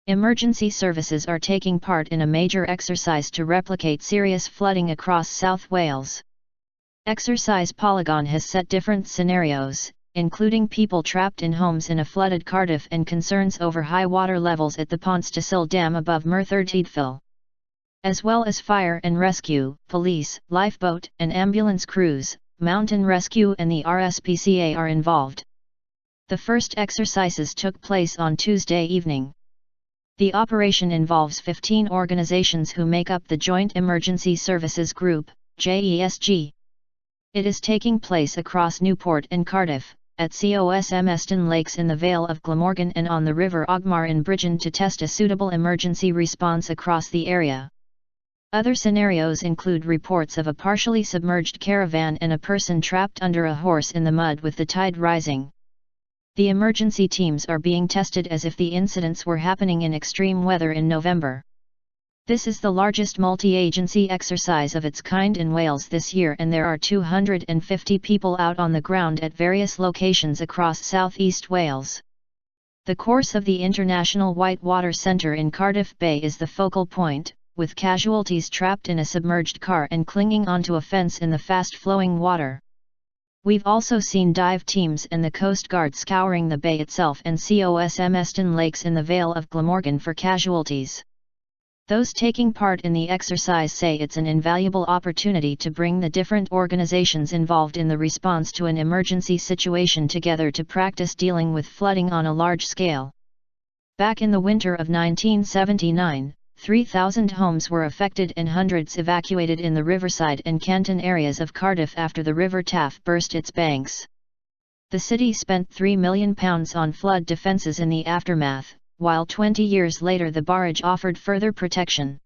Emergency services are taking part in a major exercise to replicate serious flooding across South Wales. Exercise Polygon has set different scenarios, including people trapped in homes in a flooded Cardiff and concerns over high water levels at the Pontsticill Dam above Merthyr Tydfil. As well as fire and rescue, police, lifeboat and ambulance crews, mountain rescue and the RSPCA are involved. The first exercises took place on Tuesday evening. The operation involves 15 organizations who make up the Joint Emergency Services Group, JESG. It is taking place across Newport and Cardiff, at Cosmeston Lakes in the Vale of Glamorgan and on the River Ogmore in Bridgend to test a suitable emergency response across the area. Other scenarios include reports of a partially submerged caravan and a person trapped under a horse in the mud with the tide rising. The emergency teams are being tested as if the incidents were happening in extreme weather in November. This is the largest multi-agency exercise of its kind in Wales this year, and there are 250 people out on the ground at various locations across southeast Wales. The course of the International Whitewater Centre in Cardiff Bay is the focal point, with casualties trapped in a submerged car and clinging onto a fence in the fast-flowing water. We've also seen dive teams and the Coast Guard scouring the bay itself and Cosmeston Lakes in the Vale of Glamorgan for casualties. Those taking part in the exercise say it's an invaluable opportunity to bring the different organizations involved in the response to an emergency situation together to practice dealing with flooding on a large scale. Back in the winter of 1979, 3,000 homes were affected and hundreds evacuated in the riverside and Canton areas of Cardiff after the River Taff burst its banks. The city spent £3 million on flood defences in the aftermath, while 20 years later the barrage offered further protection.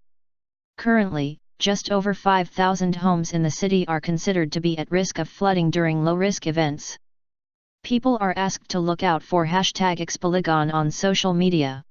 Currently, just over 5,000 homes in the city are considered to be at risk of flooding during low-risk events. People are asked to look out for #Polygon on social media.